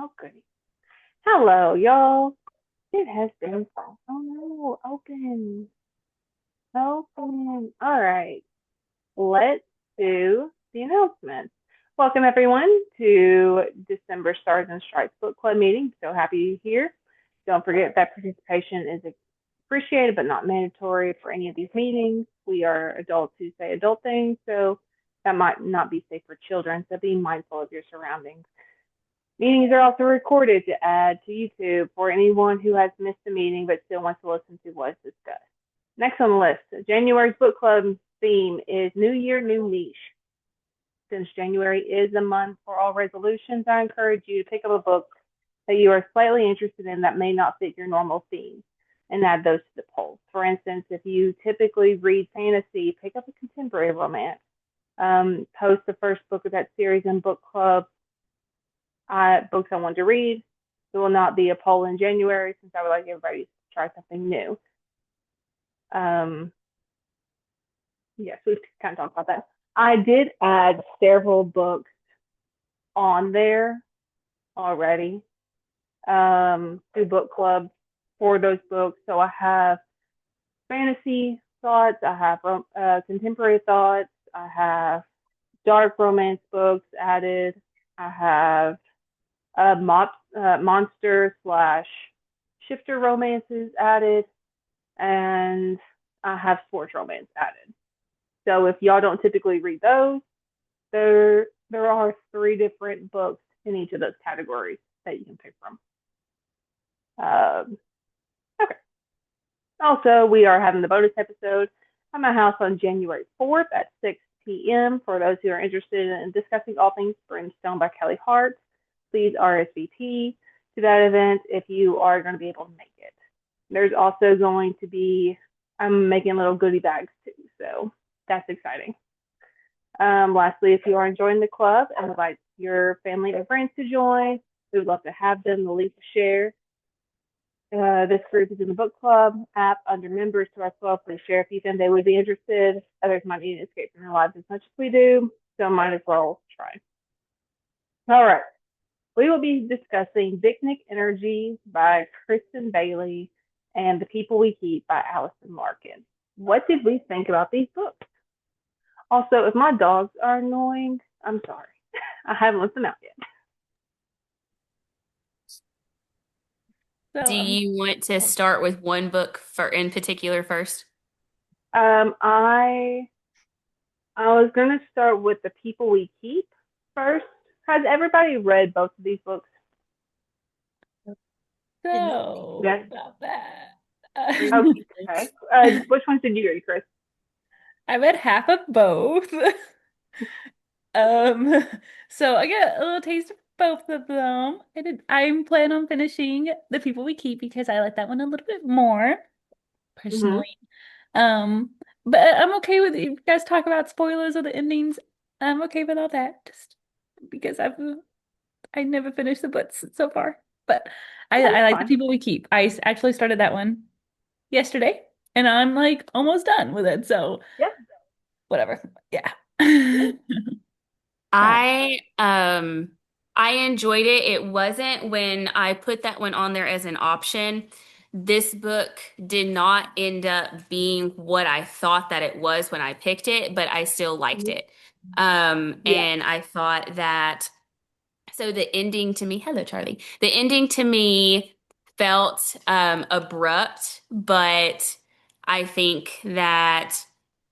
Oh, goody. Hello, y'all. It has been fun. Oh no, open. Open. All right. Let's do the announcements. Welcome everyone to December Stars and Stripes Book Club meeting. So happy you're here. Don't forget that participation is appreciated but not mandatory for any of these meetings. We are adults who say adult things, so that might not be safe for children. So be mindful of your surroundings. Meetings are also recorded to add to YouTube for anyone who has missed a meeting but still wants to listen to what is discussed. Next on the list, January's book club theme is New Year, New Niche. Since January is a month for all resolutions, I encourage you to pick up a book that you are slightly interested in that may not fit your normal theme and add those to the poll. For instance, if you typically read fantasy, pick up a contemporary romance. Post the first book of that series in book club books I want to read. There will not be a poll in January since I would like everybody to try something new. Yes, we've kind of talked about that. I did add several books on there already to book club for those books. So I have fantasy thoughts, I have contemporary thoughts, I have dark romance books added, I have monster slash shifter romances added, and I have sports romance added. So if y'all don't typically read those, there are 3 different books in each of those categories that you can pick from. Okay. Also, we are having the bonus episode at my house on January 4th at 6 p.m. For those who are interested in discussing all things Brimstone by Kelly Hart, please RSVP to that event if you are going to be able to make it. There's also going to be, I'm making little goodie bags too, so that's exciting. Lastly, if you are enjoying the club and would like your family or friends to join, we would love to have them. The link to share. This group is in the book club app under members to our club. Please share if you think they would be interested. Others might need an escape from their lives as much as we do, so might as well try. All right. We will be discussing Picnic Energy by Kristen Bailey and The People We Keep by Allison Larkin. What did we think about these books? Also, if my dogs are annoying, I'm sorry. I haven't let them out yet. Do So, you want to start with one book for in particular first? I was gonna start with The People We Keep first. Has everybody read both of these books? So Yes. about that. Okay. Which ones did you read, Chris? I read half of both. Um, so I get a little taste of both of them. I'm planning on finishing The People We Keep because I like that one a little bit more, Mm-hmm. personally. Um, but I'm okay with if you guys talk about spoilers or the endings. I'm okay with all that, just because I never finished the books so far. But That's I like The fine. People We Keep. Actually started that one yesterday, and I'm like almost done with it. So Yep. whatever. Yeah. Yep. Uh, I um I enjoyed it. It wasn't when I put that one on there as an option. This book did not end up being what I thought that it was when I picked it, but I still liked mhm. it. Yeah. And I thought that so the ending to me, hello Charlie. The ending to me felt abrupt, but I think that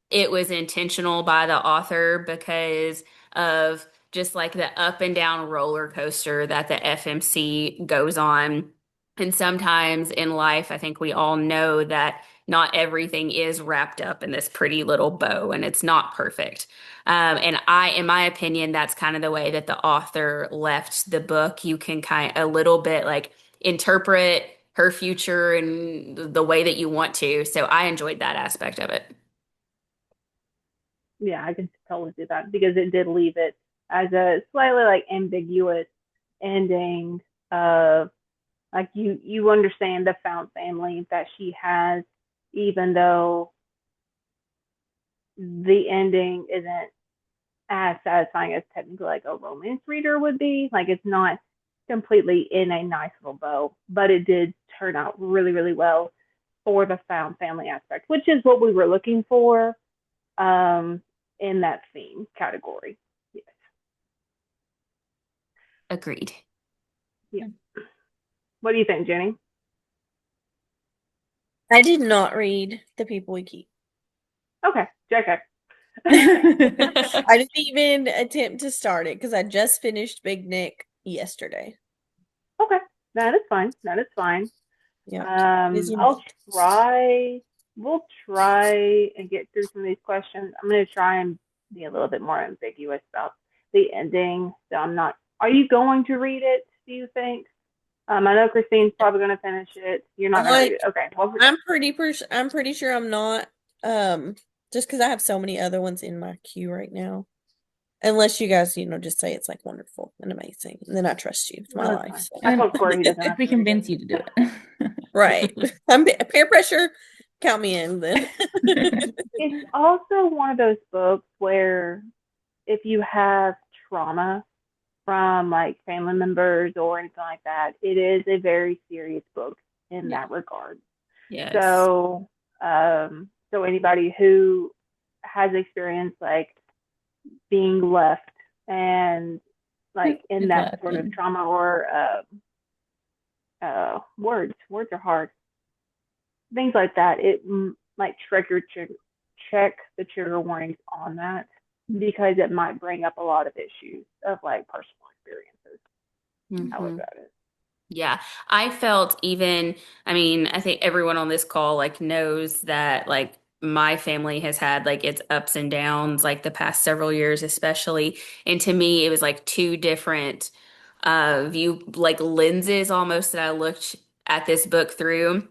it was intentional by the author because of just like the up and down roller coaster that the FMC goes on. And sometimes in life, I think we all know that not everything is wrapped up in this pretty little bow and it's not perfect. In my opinion, that's kind of the way that the author left the book. You can kind of a little bit like interpret her future and the way that you want to. So I enjoyed that aspect of it. Yeah, I can totally see that because it did leave it as a slightly like ambiguous ending of like you understand the found family that she has, even though the ending isn't as satisfying as technically like a romance reader would be. Like it's not completely in a nice little bow, but it did turn out really, really well for the found family aspect, which is what we were looking for um, in that theme category. Yes. Agreed. Yeah. What do you think, Jenny? I did not read The People We Keep. Okay, JK. I didn't even attempt to start it because I just finished Big Nick yesterday. Okay, that is fine. That is fine. Yeah. Busy I'll month. try. We'll try and get through some of these questions. I'm going to try and be a little bit more ambiguous about the ending. So I'm not. Are you going to read it? Do you think? I know Christine's probably going to finish it. You're not going to read Like it. Okay. Well, I'm pretty sure I'm not. Just because I have so many other ones in my queue right now. Unless you guys, just say it's like wonderful and amazing, and then I trust you with my no, that's life. fine. So. I And told Corey he doesn't if have we to read it. convince you to do it. Right. I'm peer pressure. Count me in then. It's also one of those books where if you have trauma from like family members or anything like that, it is a very serious book in Yeah. that regard. Yes. So anybody who has experienced like being left and like in that sort of trauma or words are hard, things like that, it like check the trigger warnings on that because it might bring up a lot of issues of like personal experiences. How Mm-hmm. about it? Yeah, I felt even, I mean, I think everyone on this call like knows that like my family has had like its ups and downs like the past several years especially. And to me, it was like two different view like lenses almost that I looked at this book through.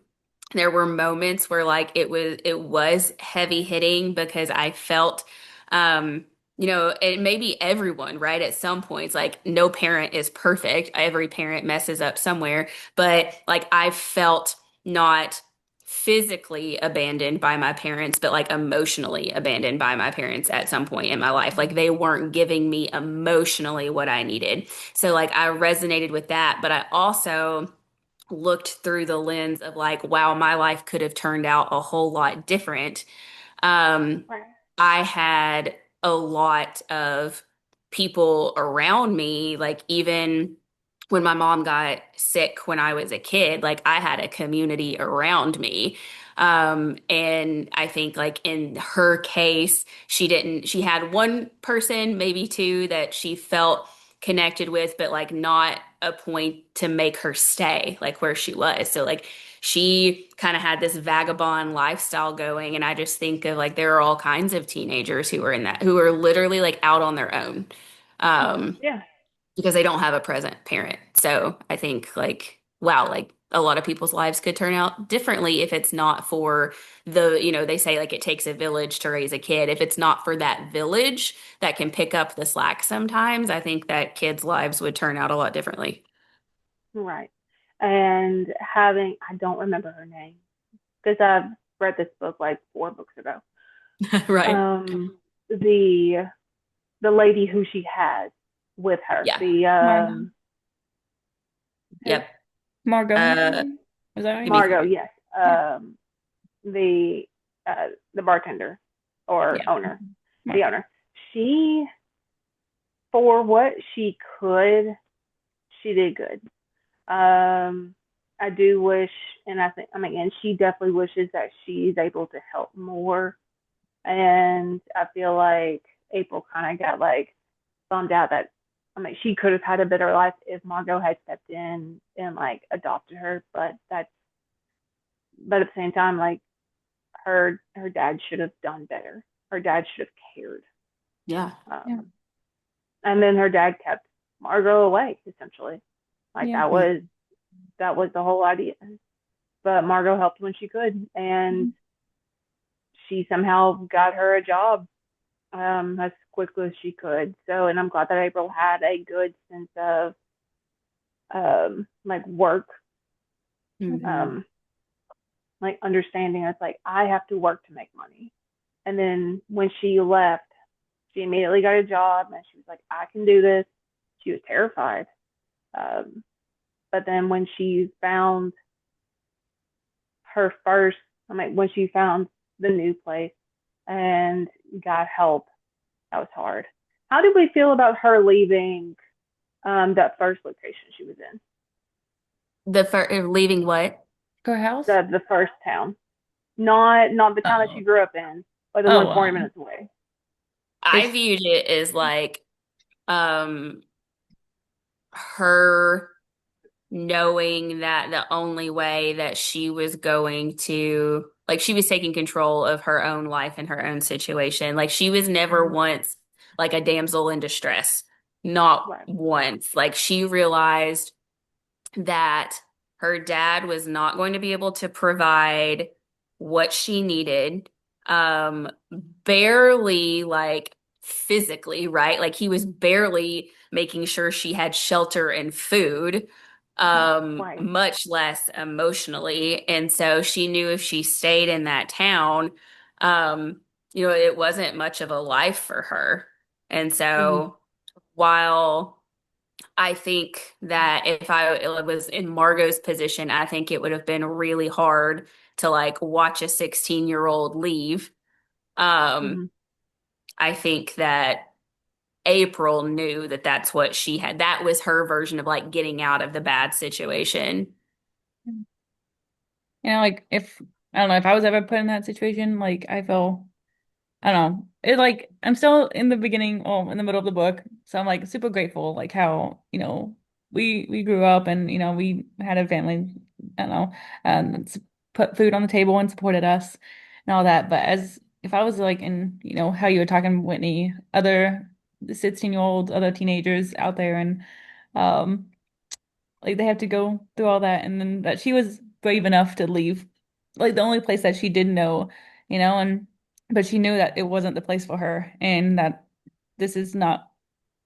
There were moments where like it was heavy hitting because I felt it may be everyone, right? At some points, like no parent is perfect. Every parent messes up somewhere, but like I felt not physically abandoned by my parents, but like emotionally abandoned by my parents at some point in my life. Like they weren't giving me emotionally what I needed. So like I resonated with that, but I also looked through the lens of like, wow, my life could have turned out a whole lot different. Um, Right. I had a lot of people around me, like even when my mom got sick when I was a kid, like I had a community around me. And I think like in her case, she had one person, maybe two that she felt connected with, but like not a point to make her stay like where she was. So like she kind of had this vagabond lifestyle going. And I just think of like there are all kinds of teenagers who are in that, who are literally like out on their own. Um, Yeah. because they don't have a present parent. So I think like, wow, like a lot of people's lives could turn out differently if it's not for they say like it takes a village to raise a kid. If it's not for that village that can pick up the slack sometimes, I think that kids' lives would turn out a lot differently. Right. And I don't remember her name because I've read this book like 4 books ago. Right. The lady who she has with her, Yeah. the Margot. Yep. Margot. Uh, Is that to right? be Margot, clear. yes. Yeah. The the bartender or Yeah. owner, the Margot. owner. She, for what she could, she did good. Um, I do wish, and and she definitely wishes that she's able to help more. And I feel like April kind of got like bummed out that, she could have had a better life if Margot had stepped in and like adopted her. But at the same time, like her dad should have done better. Her dad should have cared. Yeah. Yeah. And then her dad kept Margot away essentially. Like Yeah. that was the whole idea. But Margot helped when she could, and she somehow got her a job as quickly as she could. So, and I'm glad that April had a good sense of like work, Hmm. um, like understanding. It's like I have to work to make money. And then when she left, she immediately got a job, and she was like, I can do this. She was terrified, Um, but then when she found her first, when she found the new place and got help, that was hard. How did we feel about her leaving that first location she was in? Leaving what? Her house? The first town, not the town that she Oh. grew up in, but the one Oh, 40 minutes away. I if viewed it as like um her knowing that the only way that she was going to, like, she was taking control of her own life and her own situation. Like, she was never Mhm. once like a damsel in distress. Not Right. once. Like, she realized that her dad was not going to be able to provide what she needed, um, barely like physically, right? Like he was barely making sure she had shelter and food, Right. much less emotionally. And so she knew if she stayed in that town, um, it wasn't much of a life for her. And Hmm. so while I think that if I was in Margot's position, I think it would have been really hard to like watch a 16-year-old leave. Um, Hmm. I think that April knew that that's what she had. That was her version of like getting out of the bad situation. like if I don't know if I was ever put in that situation, like I feel I don't know. It like I'm still in the beginning, well, in the middle of the book, so I'm like super grateful, like how we grew up and we had a family, I don't know, and put food on the table and supported us and all that. But as if I was like in how you were talking, Whitney, other 16-year-olds, other teenagers out there, and um like they have to go through all that, and then that she was brave enough to leave, like the only place that she didn't know, and but she knew that it wasn't the place for her, and that this is not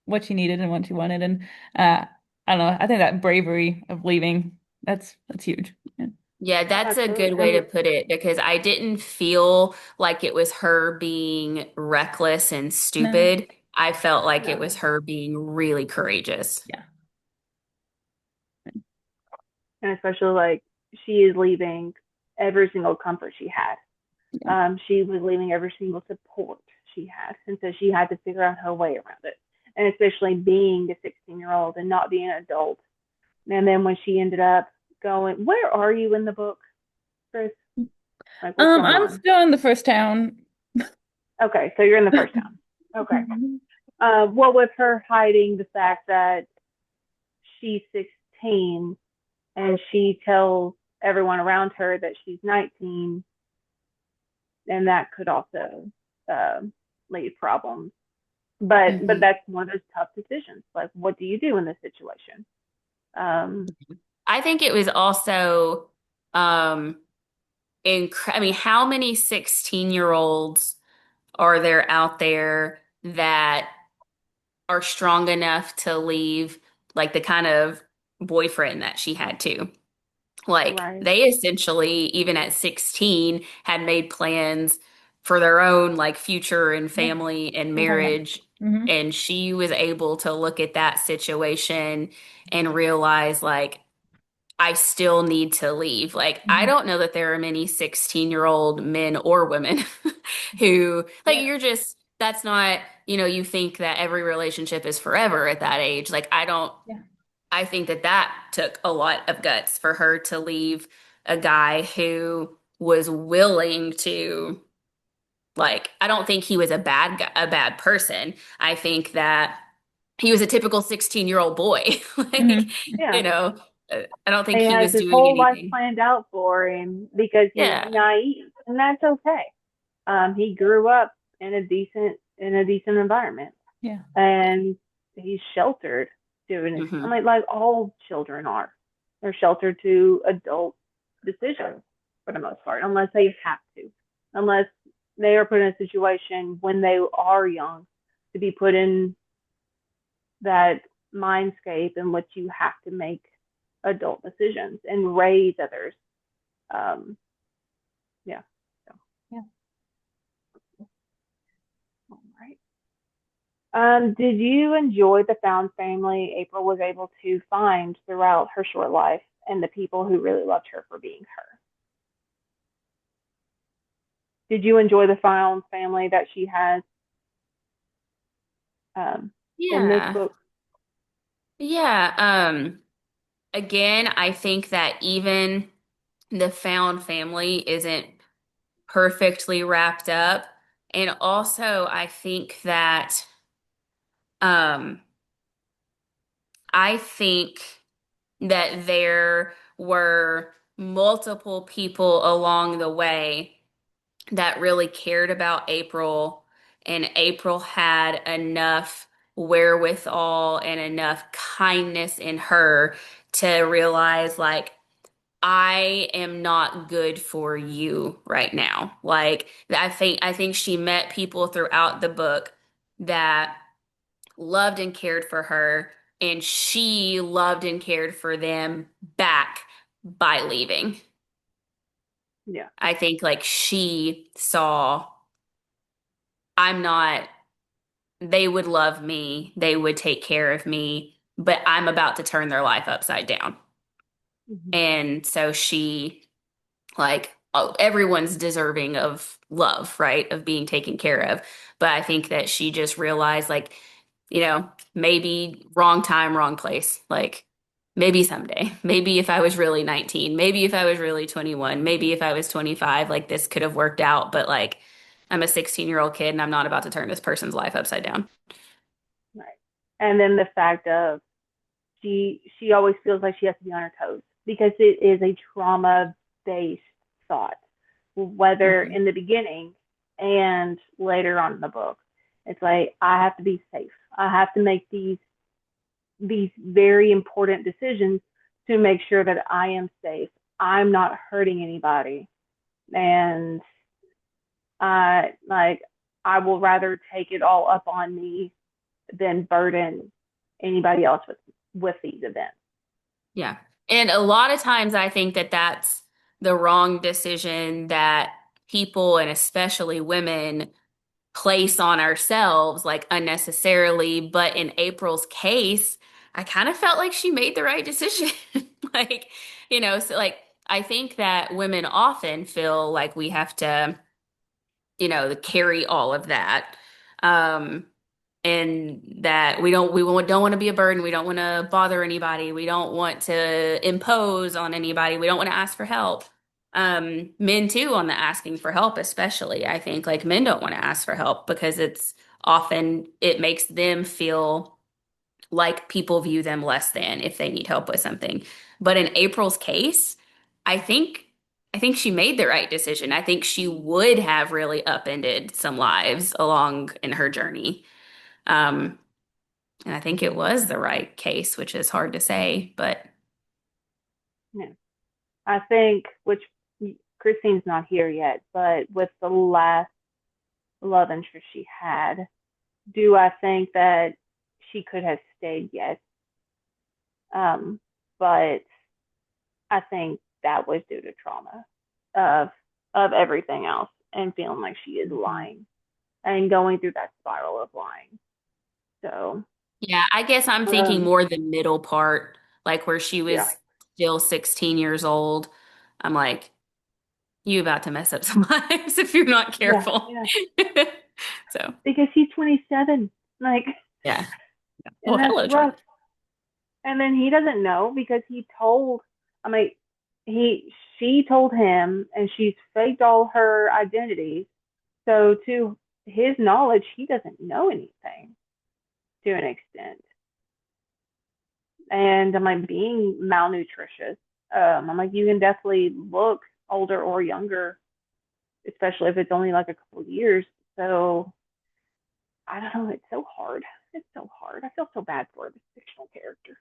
what she needed and what she wanted, and I don't know. I think that bravery of leaving, that's huge. Yeah. Yeah, that's a Absolutely. good way to put it because I didn't feel like it was her being reckless and No. stupid. I felt like it No. was her being really courageous. Yeah. And especially like she is leaving every single comfort she had. Yeah. She was leaving every single support she had, and so she had to figure out her way around it. And especially being a 16-year-old and not being an adult. And then when she ended up going, where are you in the book, Chris? Like, what's going I'm on? still in the first town. Okay, so you're in the first town. Okay. What with her hiding the fact that she's 16 and she tells everyone around her that she's 19, and that could also lead problems. But Mhm. that's one of those tough decisions. Like, what do you do in this situation? Um, I think it was also um I mean, how many 16-year-olds are there out there that are strong enough to leave like the kind of boyfriend that she had too? Like right. they essentially, even at 16, had made plans for their own like future and Yeah. family and Yeah. marriage. Hmm. And she was able to look at that situation and realize like I still need to leave. Like, I Hmm. don't know that there are many 16-year-old men or women who, like, Yeah. that's not, you think that every relationship is forever at that age. Like, Yeah. I think that that took a lot of guts for her to leave a guy who was willing to, like, I don't think he was a bad guy, a bad person. I think that he was a typical 16-year-old boy. Like, Hmm. you Yeah. know, I don't think He he has was his doing whole life anything. planned out for him because he's Yeah. naive, and that's okay. He grew up in a decent environment, Yeah. and he's sheltered to an extent. I Hmm. mean, like all children are. They're sheltered to adult decisions for the most part, unless they have to, unless they are put in a situation when they are young to be put in that mindscape in which you have to make adult decisions and raise others. Um, yeah. So, Yeah. all right. Did you enjoy the found family April was able to find throughout her short life and the people who really loved her for being her? Did you enjoy the found family that she has um, in this Yeah. book? Yeah. Again, I think that even the found family isn't perfectly wrapped up. And also, I think that um, I think that there were multiple people along the way that really cared about April, and April had enough wherewithal and enough kindness in her to realize, like, I am not good for you right now. Like, I think she met people throughout the book that loved and cared for her, and she loved and cared for them back by leaving. Yeah. I think like she saw, I'm not, they would love me, they would take care of me, but I'm about to turn their life upside down. Hmm. And so she, like, oh, everyone's deserving of love, right? Of being taken care of. But I think that she just realized, like, maybe wrong time, wrong place. Like, maybe someday, maybe if I was really 19, maybe if I was really 21, maybe if I was 25, like, this could have worked out. But like, I'm a 16-year-old kid and I'm not about to turn this person's life upside down. Right. And then the fact of she always feels like she has to be on her toes because it is a trauma based thought, whether Mhm. in the beginning and later on in the book. It's like I have to be safe. I have to make these very important decisions to make sure that I am safe. I'm not hurting anybody. And like I will rather take it all up on me than burden anybody else with these events. Yeah. And a lot of times I think that that's the wrong decision that people, and especially women, place on ourselves, like, unnecessarily. But in April's case, I kind of felt like she made the right decision. Like, so like, I think that women often feel like we have to, carry all of that. Um, and that don't want to be a burden. We don't want to bother anybody. We don't want to impose on anybody. We don't want to ask for help. Men too, on the asking for help, especially. I think like men don't want to ask for help because it makes them feel like people view them less than if they need help with something. But in April's case, I think I think she made the right decision. I think she would have really upended some lives along in her journey. Um, and I think it was the right case, which is hard to say, but Yeah. I think, which Christine's not here yet, but with the last love interest she had, do I think that she could have stayed? Yes. Um, but I think that was due to trauma of everything else and feeling like she is Mhm. lying and going through that spiral of lying. So, yeah, I guess I'm thinking um, more the middle part, like where she yeah, was still 16 years old. I'm like, you about to mess up some lives if you're not yeah, careful. yeah, So, because he's 27, like, yeah. Well, and that's hello, Charlie. rough. And then he doesn't know because he told, I mean, she told him, and she's faked all her identities. So to his knowledge, he doesn't know anything to an extent. And I'm like being malnutritious. I'm like you can definitely look older or younger, especially if it's only like a couple of years. So I don't know. It's so hard. It's so hard. I feel so bad for this fictional character.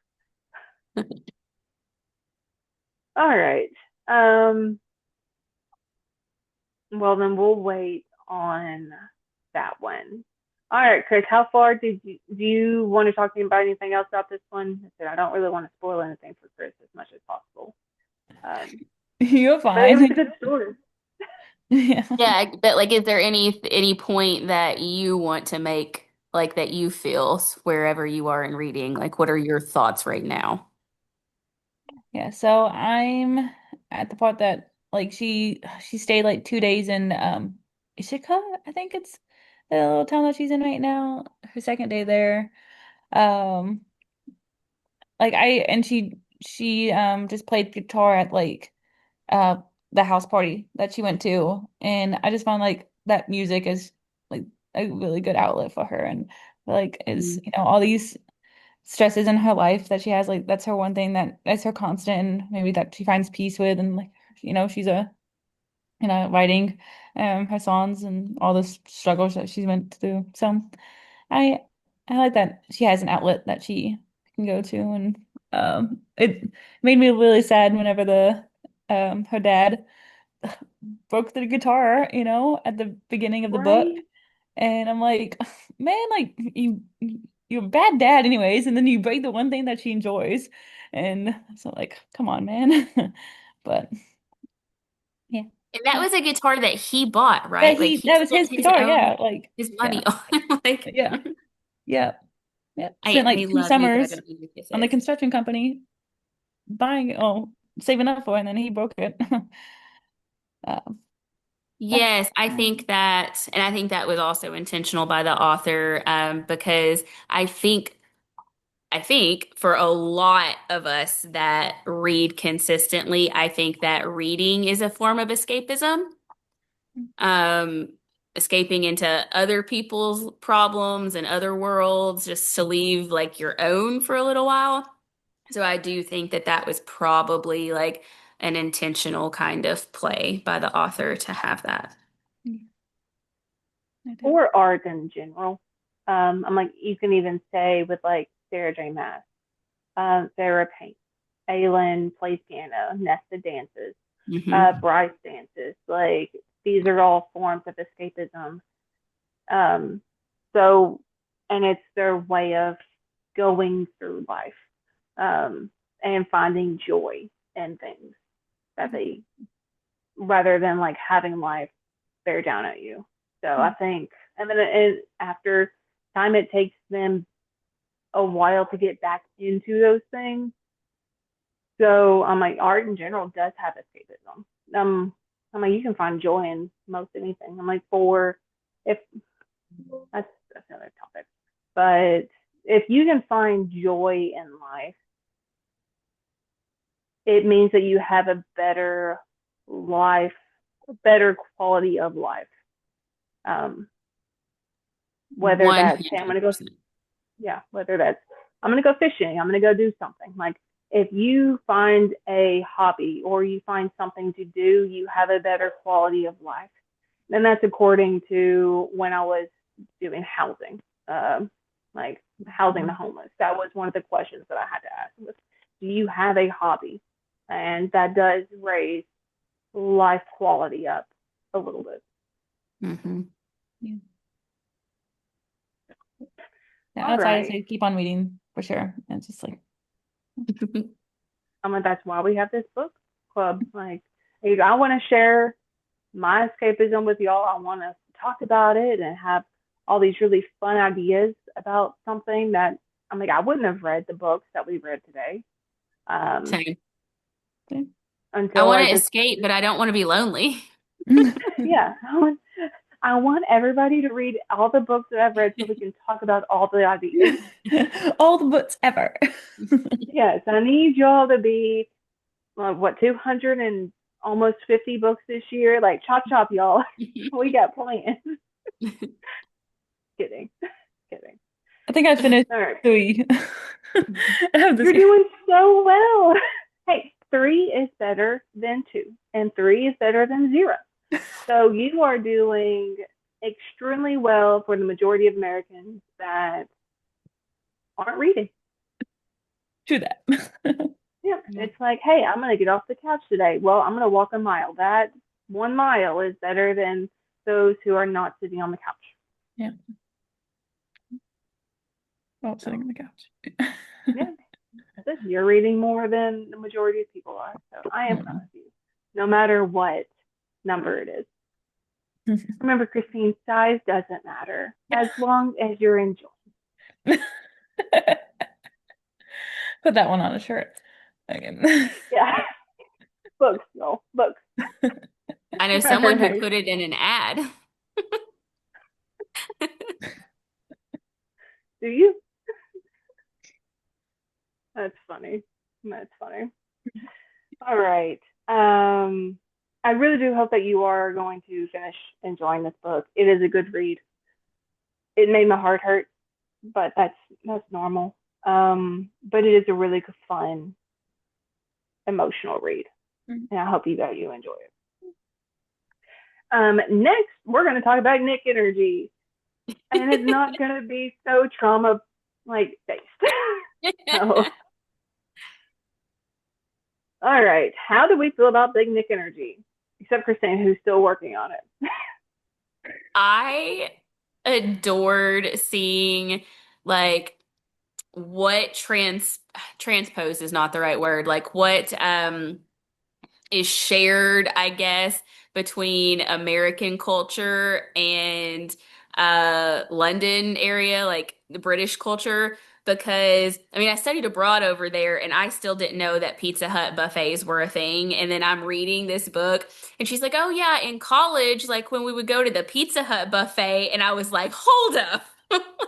All right. Um, Well, then we'll wait on that one. All right, Chris, how far do you want to talk to me about anything else about this one? I said I don't really want to spoil anything for Chris as much as possible. Um, You're but it was fine. a good story. Yeah. Yeah, but like, is there any point that you want to make like that you feel wherever you are in reading? Like, what are your thoughts right now? Yeah, so I'm at the part that like she stayed like 2 days in Ishika, I think it's the little town that she's in right now. Her second day there. Um like I and she just played guitar at like uh the house party that she went to, and I just found like that music is like a really good outlet for her, and like is all these stresses in her life that she has, like that's her one thing that's her constant, and maybe that she finds peace with, and like she's a writing her songs and all the struggles that she's went through. So I I like that she has an outlet that she can go to, and it made me really sad whenever the her dad broke the guitar, at the beginning of the book. Right? And I'm like, man, like you're a bad dad anyways, and then you break the one thing that she enjoys. And so like, come on, man. But yeah. And that was a guitar that he bought, Yeah, right? Like he that was spent his his guitar, own yeah. Like, his yeah, money on like yeah, yeah, yeah. Spent I like two love music. I summers don't know what this on the is. construction company buying saving up for it, and then he broke it. Um, that's Yes, I think that, and I think that was also intentional by the author, because I think for a lot of us that read consistently, I think that reading is a form of escapism. Um, Escaping into other people's problems and other worlds just to leave like your own for a little while. So I do think that that was probably like an intentional kind of play by the author to have that. yeah, I do. Or art in general. I'm like, you can even say with like Sarah J. Maas, Sarah paints, Aylin plays piano, Nesta dances, Hmm. Bryce dances. Like, these are all forms of escapism. Um, so, and it's their way of going through life, um, and finding joy in things that they, rather than like having life bear down at you. So I think, and then after time, it takes them a while to get back into those things. So I'm like, art in general does have escapism. I'm like, you can find joy in most anything. I'm like, for if that's another topic, but if you can find joy in life, it means that you have a better life, a better quality of life. Um, whether that's, hey, I'm gonna go, 100%. yeah, whether that's I'm gonna go fishing, I'm gonna go do something. Like, if you find a hobby or you find something to do, you have a better quality of life. And that's according to when I was doing housing, like housing the homeless. That was one of the questions that I had to ask was, do you have a hobby? And that does raise life quality up a little bit. Hmm. Yeah. Yeah, All that's why I right. say keep on reading for sure. And it's just like, I mean, that's why we have this book club. Like, I want to share my escapism with y'all. I want to talk about it and have all these really fun ideas about something that I'm like, I wouldn't have read the books that we read today, um, Same. okay. I until want I to just, escape, but I don't want to be lonely. yeah, I want everybody to read all the books that I've read so we can talk about all the ideas. All the books ever. Yes, I need y'all to be, what, 200 and almost 50 books this year? Like, chop chop, y'all. We got plans. Kidding. Kidding. I think I finished All right. 3 of this You're year. doing so well. Hey, three is better than two, and three is better than zero. So you are doing extremely well for the majority of Americans that aren't reading. True that. Yeah, Yeah. it's like, hey, I'm going to get off the couch today. Well, I'm going to walk a mile. That 1 mile is better than those who are not sitting on the couch. Yeah. Oh, sitting So, on the couch. yeah, you're reading more than the majority of people are. So I am proud Mm. of you, no matter what number it is. Remember, Christine, size doesn't matter as long as you're enjoying. Put that one on a shirt. Okay. Yeah, books, no books. I know All someone who right. put it in an ad. Do you? That's funny. That's funny. All right. I really do hope that you are going to finish enjoying this book. It is a good read. It made my heart hurt, but that's normal. But it is a really fun, emotional read, and I hope you enjoy it. Next, we're going to talk about Nick energy, and it's not going to be so trauma like based. So, all right, how do we feel about Big Nick energy? Except Kristen, who's still working on it. I adored seeing like what transpose is not the right word. Like what is shared, I guess, between American culture and London area, like the British culture. Because I mean, I studied abroad over there and I still didn't know that Pizza Hut buffets were a thing. And then I'm reading this book and she's like, oh, yeah, in college, like when we would go to the Pizza Hut buffet, and I was like, hold up.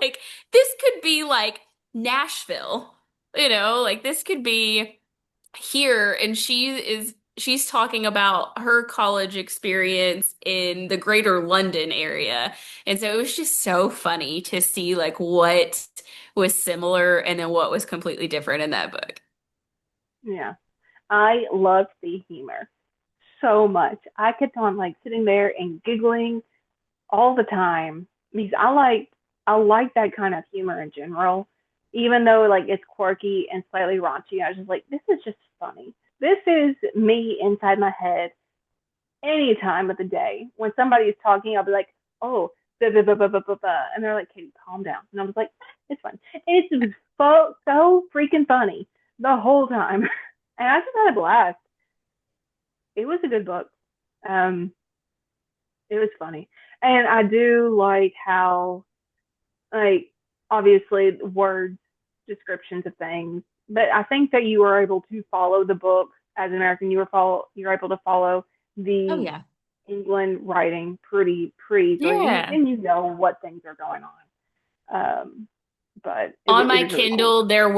Like, this could be like Nashville, like this could be here. And she's talking about her college experience in the greater London area. And so it was just so funny to see like what was similar and then what was completely different in that book. Yeah, I loved the humor so much. I kept on like sitting there and giggling all the time because I like that kind of humor in general. Even though like it's quirky and slightly raunchy, I was just like, this is just funny. This is me inside my head any time of the day. When somebody is talking, I'll be like, oh, blah, blah, blah, blah, blah, blah, blah. And they're like, Katie, calm down. And I was like, it's fun. It's so freaking funny the whole time. And I just had a blast. It was a good book. Um, it was funny. And I do like how, like, obviously, words, descriptions of things, but I think that you were able to follow the book as an American. You're able to follow Oh the yeah. England writing pretty easily, Yeah. and you know what things are going on. But On it my was really cool. Kindle, there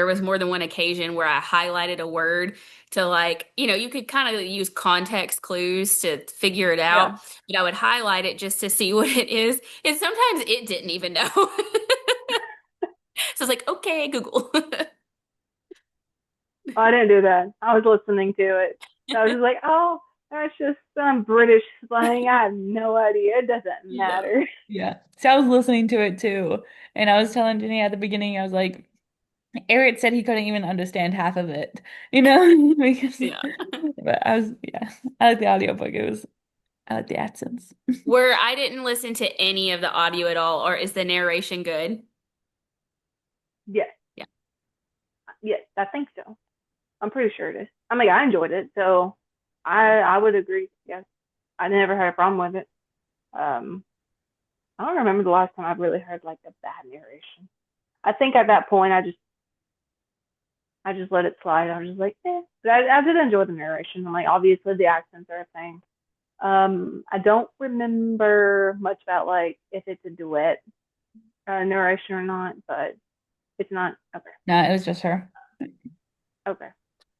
was more than one occasion where I highlighted a word to like, you could kind of use context clues to figure it Yeah. out, but I would highlight it just to see what it is. And sometimes it didn't even know. So I was like, okay, Google. Oh, I didn't do that. I was listening to it. So I was just like, oh, that's just some British slang. I have no idea. It doesn't Yeah. matter. Yeah. So I was listening to it too. And I was telling Jenny at the beginning, I was like, Eric said he couldn't even understand half of it, because Yeah. but yeah, I like the audiobook. I like the accents. Where I didn't listen to any of the audio at all, or is the narration good? Yes, Yeah. yes, I think so. I'm pretty sure it is. I mean, I enjoyed it, so I would agree. Yes, I never had a problem with it. Um, I don't remember the last time I've really heard like a bad narration. I think at that point I just let it slide. I was just like, eh. But I did enjoy the narration. And like obviously the accents are a thing. I don't remember much about like if it's a duet narration or not, but it's not. Okay, No, it was just her. okay.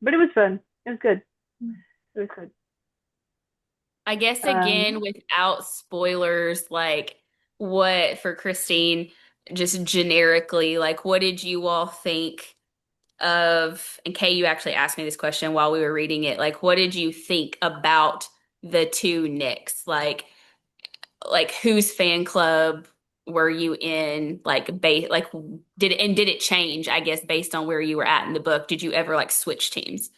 But it was fun. It was good. It was good. I guess Um, again, without spoilers, like what for Christine, just generically, like what did you all think of, and Kay, you actually asked me this question while we were reading it, like what did you think about the two Nicks? Like whose fan club were you in? Like did it change, I guess, based on where you were at in the book? Did you ever like switch teams?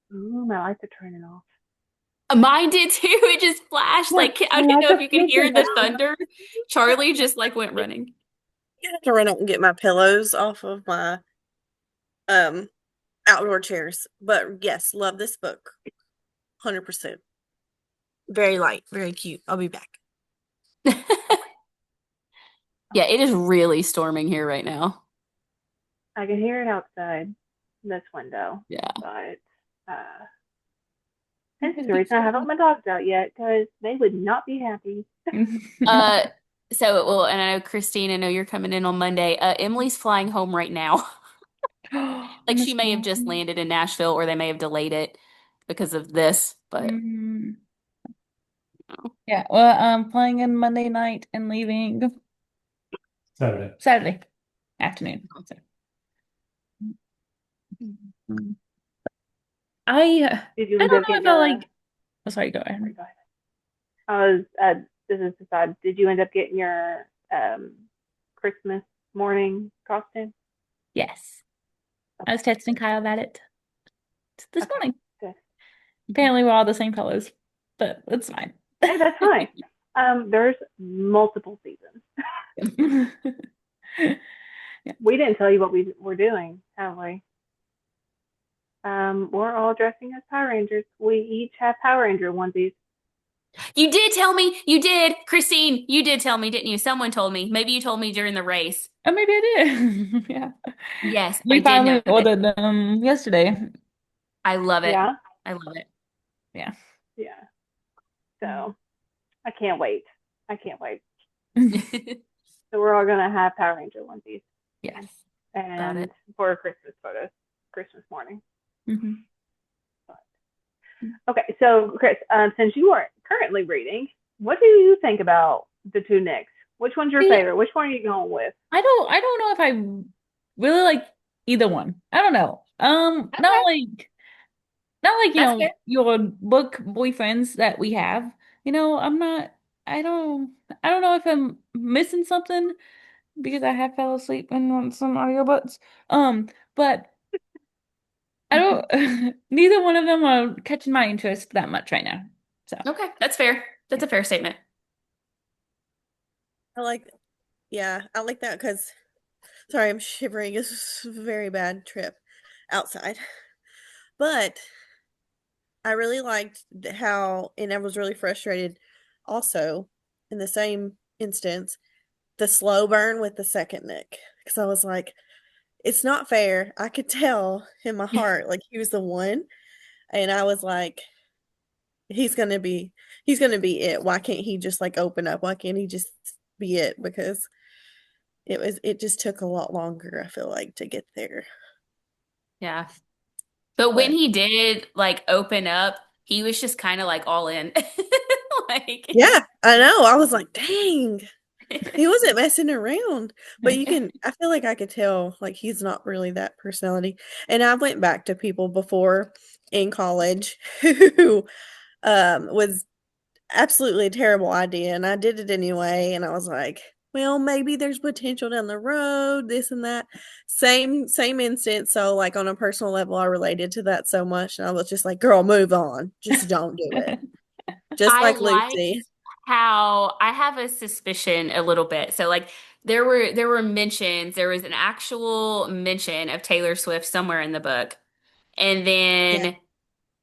I like to turn it off. Mine did too. It just flashed. Yeah, Like I I didn't like know to if you could flicker hear the that. thunder. Charlie just like went running. I have to run out and get my pillows off of my um outdoor chairs. But yes, love this book. 100%. Very light, very cute. I'll be back. Yeah, it is really storming here right now. I can hear it outside this window, Yeah. but this is the reason I haven't let my dogs out yet because they would not be happy. Uh, well, and I know Christine, I know you're coming in on Monday. Emily's flying home right now. Like she may have just landed in Nashville or they may have delayed it because of this, but Yeah, well, I'm flying in Monday night and leaving Saturday afternoon. So. Did you I end don't up know getting if I your? like. Oh, sorry, go ahead. Sorry, go ahead. I was. This is the side. Did you end up getting your Christmas morning costume? Yes, I was Okay, texting Kyle about it this okay, morning. good. Apparently, we're all the same colors, but it's fine. Hey, that's fine. There's multiple seasons. Yeah. We didn't tell you what we were doing, have we? We're all dressing as Power Rangers. We each have Power Ranger onesies. you did tell me. You did. Christine, you did tell me, didn't you? Someone told me. Maybe you told me during the race. Oh, maybe I did. Yeah. Yes, I We did know finally that. ordered them yesterday. I love it. Yeah, I love it. Yeah. yeah. So I can't wait. I can't wait. So we're all gonna have Power Ranger onesies Yes, got and it. for Christmas photos, Christmas morning. Mhm. Okay, so Chris, since you are currently reading, what do you think about the two Nicks? Which one's your See, favorite? Which one are you going with? I don't know if I really like either one. I don't know. Okay, Not like, that's fair. your book boyfriends that we have. I'm not I don't know if I'm missing something because I have fell asleep in some audiobooks. But I don't neither one of them are catching my interest that much right now. So, Okay, that's fair. That's yeah. a fair statement. I like, yeah, I like that because, sorry, I'm shivering. It's a very bad trip outside. But I really liked how, and I was really frustrated also in the same instance, the slow burn with the second Nick. Because I was like, it's not fair. I could tell in my heart, like he was the one. And I was like, he's gonna be he's gonna be it. Why can't he just like open up? Why can't he just be it? Because it just took a lot longer, I feel like, to get there. Yeah. But when But he did like open up, he was just kind of like all in. Like yeah, I know. I was like, dang, he wasn't messing around. But I feel like I could tell like he's not really that personality. And I went back to people before in college who was absolutely a terrible idea, and I did it anyway, and I was like, well, maybe there's potential down the road, this and that. Same instance. So like on a personal level, I related to that so much, and I was just like, girl, move on. Just don't do it. Just I like liked Lucy. how I have a suspicion a little bit. So like there were mentions, there was an actual mention of Taylor Swift somewhere in the book. And Yeah.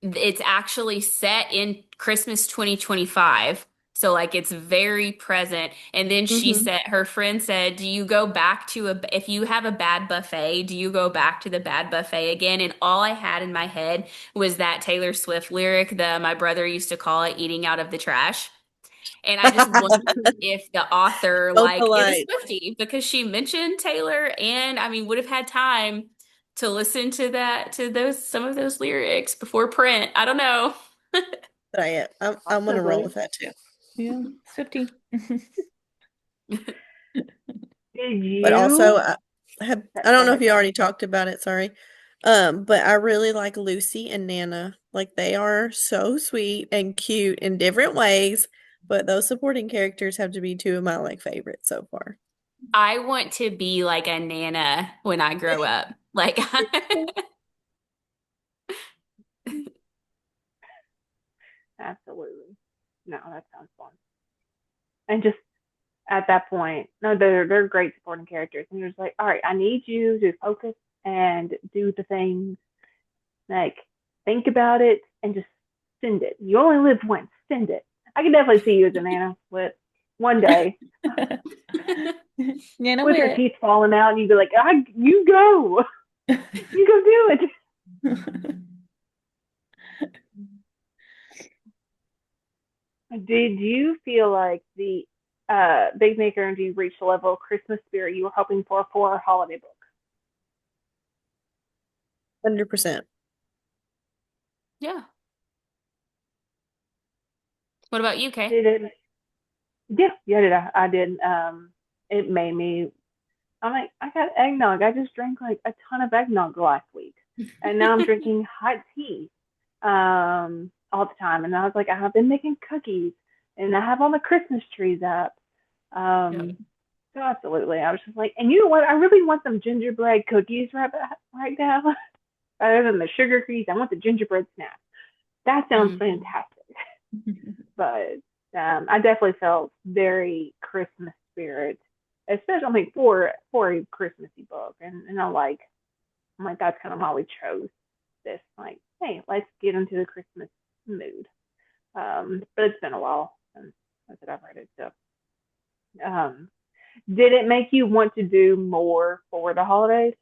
then it's actually set in Christmas 2025. So like it's very present. And then Hmm. her friend said, do you go back to if you have a bad buffet, do you go back to the bad buffet again? And all I had in my head was that Taylor Swift lyric, my brother used to call it eating out of the trash. And I just wondered if the author So like is a polite. Swiftie because she mentioned Taylor and I mean would have had time to listen to some of those lyrics before print. I don't know. But I'm gonna roll Possibly. with that too. Yeah, 50. Did But also, you? I Go don't know if ahead. you already talked about it, sorry. But I really like Lucy and Nana. Like they are so sweet and cute in different ways, but those supporting characters have to be two of my like favorites so far. I want to be like a Nana when I grow up. Like Absolutely. No, that sounds fun. And just at that point, no, they're great supporting characters, and you're just like, all right, I need you to focus and do the things, like think about it and just Send it. You only live once. Send it. I can definitely see you as a Nana with one day Nana with your Wit. teeth falling out, and you'd be like, "You go, you go do it." Did you feel like the Big Maker Energy reached the level of Christmas spirit you were hoping for a holiday book? 100%. Yeah. What about you, Kay? Did it? Yeah, did I did. It made me. I'm like, I got eggnog. I just drank like a ton of eggnog last week, and now I'm drinking hot tea, all the time. And I was like, I have been making cookies, and I have all the Christmas trees up. Yep. So absolutely, I was just like, and you know what? I really want some gingerbread cookies right now, rather than the sugar cookies. I want the gingerbread snap. That sounds Mhm. fantastic. But I definitely felt very Christmas spirit, especially I mean for a Christmassy book, and I'm like that's kind of why we chose this. Like, hey, let's get into the Christmas mood. But it's been a while since I've read it. So, um, did it make you want to do more for the holidays?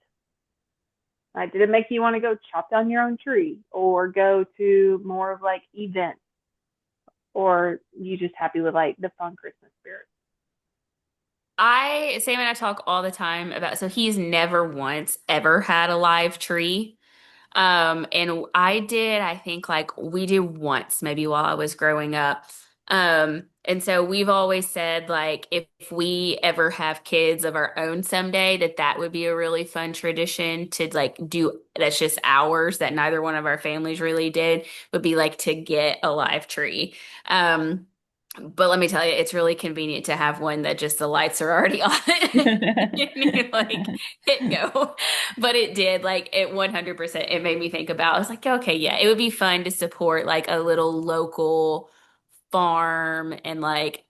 Like, did it make you want to go chop down your own tree or go to more of like events, or you just happy with like the fun Christmas spirit? Sam and I talk all the time about, so he's never once ever had a live tree. And I think like we did once, maybe while I was growing up. And so we've always said like if we ever have kids of our own someday, that would be a really fun tradition to like do that's just ours that neither one of our families really did, would be like to get a live tree. But let me tell you, it's really convenient to have one that just the lights are already on. You like hit go. But it did, like it 100%, it made me think about, I was like, okay, yeah, it would be fun to support like a little local farm and like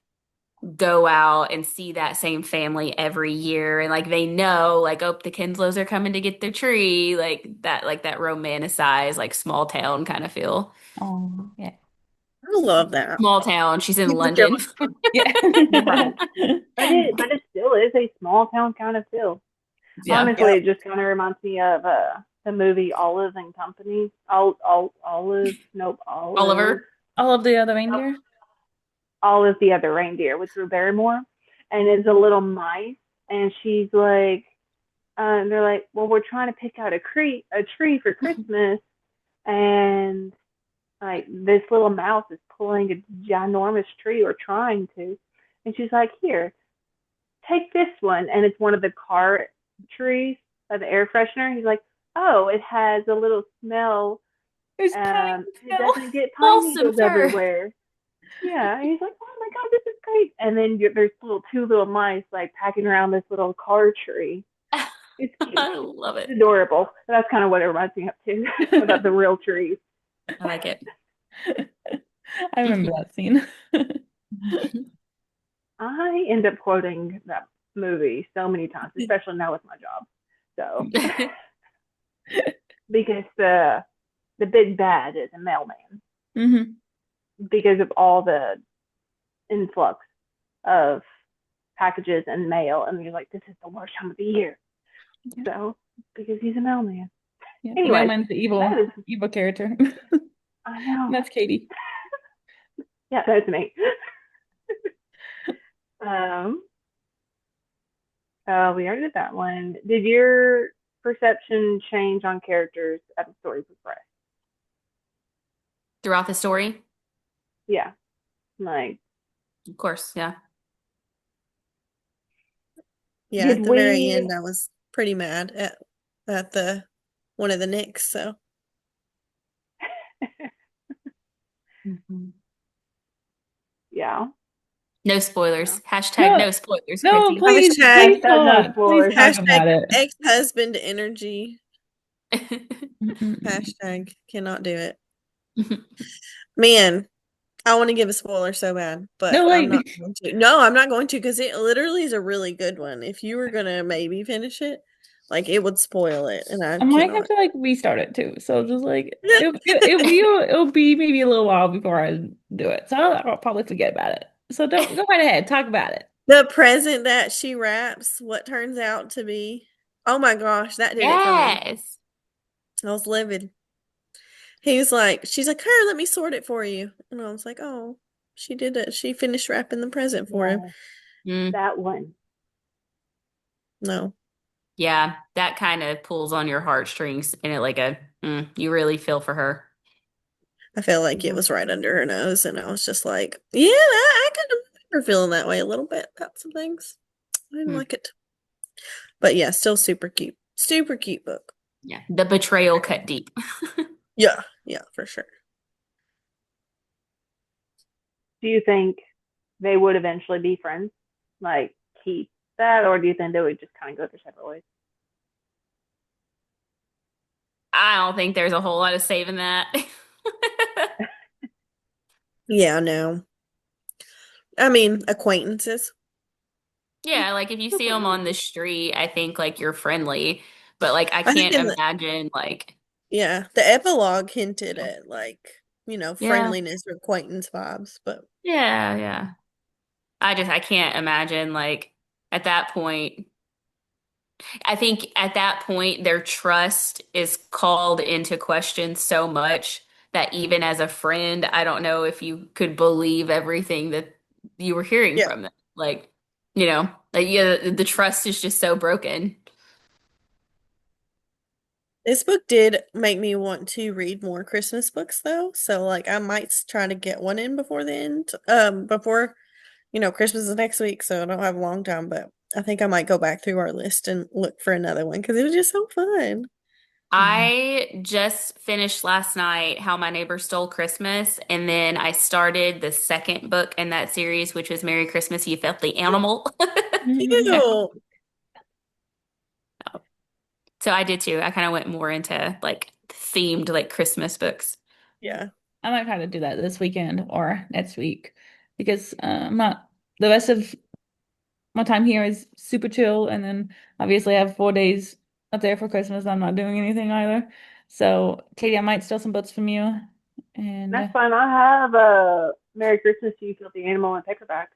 go out and see that same family every year. And like they know, like, oh, the Kinslows are coming to get their tree, like that romanticized, like small town kind of feel. Oh, yeah. I love that. Small town. She's in Keep it London. going. Yeah. Right. But it still is a small town kind of feel. Yeah. Honestly, Yep. it just kind of reminds me of the movie Olive and Company. Olive, nope, Olive. Oliver. All of the other Nope, reindeer? Olive the Other Reindeer with Drew Barrymore, and it's a little mice, and she's like, they're like, well, we're trying to pick out a tree for Christmas, and like this little mouse is pulling a ginormous tree or trying to, and she's like, here, take this one, and it's one of the car trees, the air freshener. He's like, oh, it has a little smell. There's pine It smell. doesn't get pine Balsam needles fir. everywhere. Yeah, and he's like, oh my god, this is great. And then there's two little mice like packing around this little car tree. It's cute. I love It's it. adorable. That's kind of what it reminds me of too, about the real trees. I like it. I remember that scene. I end up quoting that movie so many times, especially now with my job. So because the big bad is a mailman Hmm. because of all the influx of packages and mail, and you're like, this is the worst time of the year. Yeah. So because he's a mailman. Yeah. The Anyways, mailman's the that is evil character. I And know. that's Katie. Yeah, that's me. Um, we already did that one. Did your perception change on characters as the story progressed? Throughout the story, Yeah, like of course, yeah. Yeah, did at the very we? end, I was pretty mad at the one of the Knicks. So Mhm. Yeah, No yeah. spoilers. Hashtag No, no spoilers, no, Chrissy. please, hashtag please Hashtag no not. Please spoilers. talk hashtag about it. ex-husband energy. Mm-mm-mm. Hashtag cannot do it. Man, I want to give a spoiler so bad, but No, I'm wait. not going to. No, I'm not going to because it literally is a really good one. If you were gonna maybe finish it, Like it would spoil it, and I I might have cannot. to like restart it too. So just like it'll be maybe a little while before I do it. So I'll probably forget about it. So don't go right ahead, talk about it. The present that she wraps, what turns out to be, oh my gosh, that did it for me. Yes. I was livid. He was like, she's like, here, let me sort it for you. And I was like, oh, she did it. She finished wrapping the present for him. Yeah, Mm, that one. No, yeah, that kind of pulls on your heartstrings in it like you really feel for her. I felt like it Yeah. was right under her nose. And I was just like, yeah, I kind of remember feeling that way a little bit about some things. I didn't Mm, like it. But yeah, still super cute. Super cute book. yeah, the betrayal cut deep. Yeah, yeah, for sure. Do you think they would eventually be friends? Like keep that, or do you think they would just kind of go their separate ways? I don't think there's a whole lot of saving that. Yeah, no. I mean, acquaintances. Yeah, like if you see them on the street, I think like you're friendly, but like I I think can't in the imagine like yeah, the epilogue hinted at like, yeah, friendliness or acquaintance vibes, but yeah, yeah. I can't imagine like at that point. I think at that point their trust is called into question so much that even as a friend, I don't know if you could believe everything that you were hearing yeah. from them. Like, like yeah, the trust is just so broken. This book did make me want to read more Christmas books though, so like I might try to get one in before the end, before, Christmas is next week, so I don't have a long time, but I think I might go back through our list and look for another one because it was just so fun. I just finished last night How My Neighbor Stole Christmas, and then I started the second book in that series, which was Merry Christmas, You Filthy Animal. Cute. So I did too. I kind of went more into like themed like Christmas books. Yeah. I might try to do that this weekend or next week because I'm not the rest of my time here is super chill, and then obviously I have 4 days up there for Christmas. I'm not doing anything either. So, Katie, I might steal some books from you, and That's fine. I have a Merry Christmas to You Filthy Animal and paperback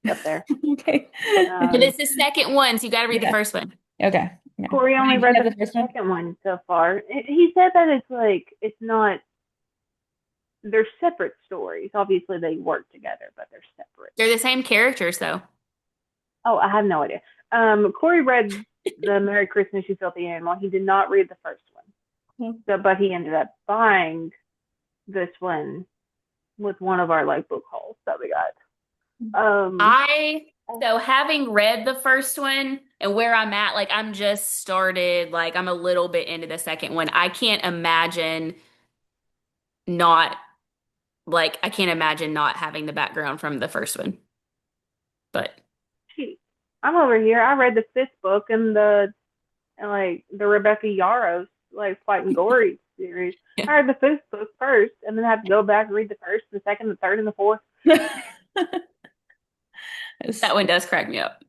up there. okay, But Um, it's the second one, so you got to read the yeah, first one. okay, yeah. Corey only Did you read have the the first one? second one so far. He said that it's like it's not. They're separate stories. Obviously, they work together, but they're separate. They're the same characters though. Oh, I have no idea. Corey read the Merry Christmas You Filthy Animal. He did not read the first one, so but he ended up buying this one with one of our like book hauls that we got. I so having read the first one and where I'm at, like I'm just started, like I'm a little bit into the second one. I can't imagine not I can't imagine not having the background from the first one. But Shoot, I'm over here. I read the fifth book and the Rebecca Yarros like Fight and Gory series. yeah, I read the fifth book first, and then have to go back and read the first, the second, the third, and the fourth. It's- that one does crack me up.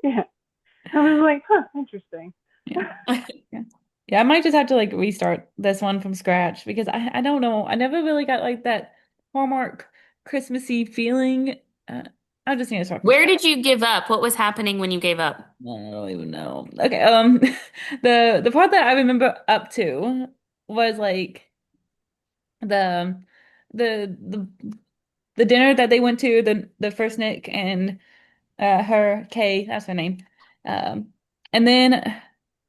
Yeah, I was like, huh, interesting. yeah. Yeah. Yeah, I might just have to like restart this one from scratch because I don't know. I never really got like that Hallmark Christmassy feeling. Uh, I just need to start from Where scratch. did you give up? What was happening when you gave up? I don't even know. Okay, the part that I remember up to was like the the the dinner that they went to, the first Nick and her Kay, that's her name. Um and then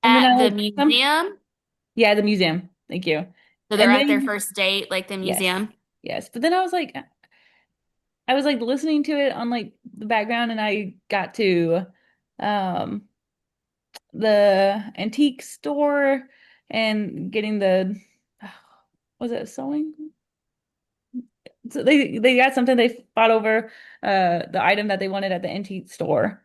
I At the was museum? yeah, the museum. Thank you. So they're And at their then first date, like the yes. museum? Yes. But then I was like listening to it on like the background and I got to um the antique store and getting the was it sewing? So they got something they fought over the item that they wanted at the antique store.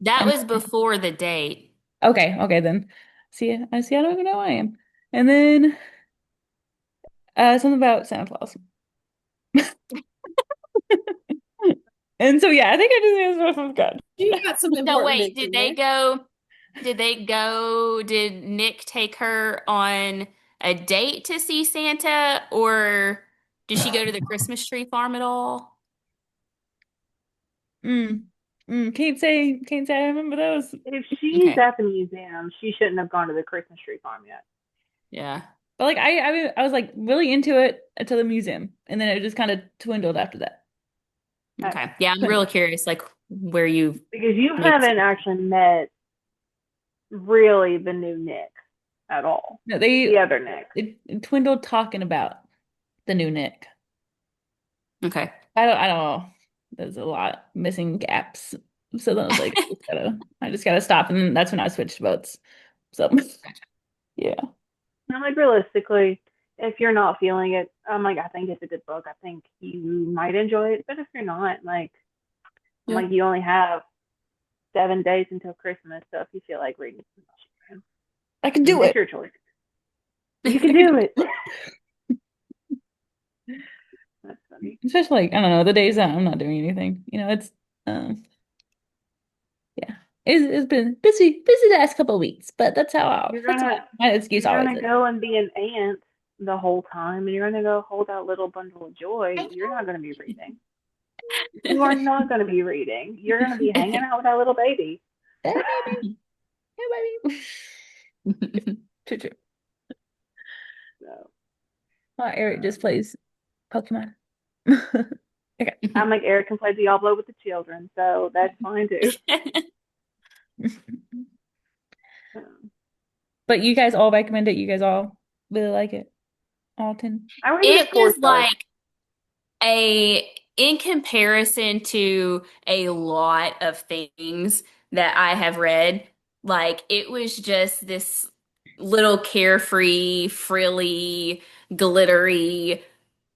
That And was before the date. okay, then see I don't even know who I am. And then something about Santa Claus. And so yeah, I think I just answered from scratch. You got some So important wait, bits did in they there. go? Did Nick take her on a date to see Santa, or did she go to the Christmas tree farm at all? Mm. Can't say I remember those. If she's Okay. at the museum, she shouldn't have gone to the Christmas tree farm yet. Yeah. But like I was like really into it until the museum, and then it just kind of dwindled after that. Uh, Okay. Yeah, I'm real Dwindled. curious, like where you because you mixed. haven't actually met really the new Nick at all. No, The other Nick. it dwindled talking about the new Nick. Okay. I don't know. There's a lot missing gaps. So then I was like, I just gotta stop, and then that's when I switched boats. So yeah. I'm like, realistically, if you're not feeling it, I'm like, I think it's a good book. I think you might enjoy it. But if you're not, like, I'm Yeah. like, you only have 7 days until Christmas. So if you feel like reading something else, I can you do can. It's it. your choice. You can do it. That's funny. Especially like, I don't know, the days that I'm not doing anything. It's um yeah. It's been busy the last couple of weeks, but You're that's gonna my excuse you're always gonna is. go and be an aunt the whole time, and you're gonna go hold that little bundle of joy. I You're not gonna be reading. You are know. not gonna be reading. You're gonna be hanging out with that little baby. Hey, baby. Hey, baby. True, true. So Well, Eric just um, plays Pokemon. Okay. I'm like Eric can play Diablo with the children, so that's fine too. Um, But you guys all recommend it. You guys all really like it. All 10. I rated It it four is stars. like a in comparison to a lot of things that I have read, like it was just this little carefree, frilly, glittery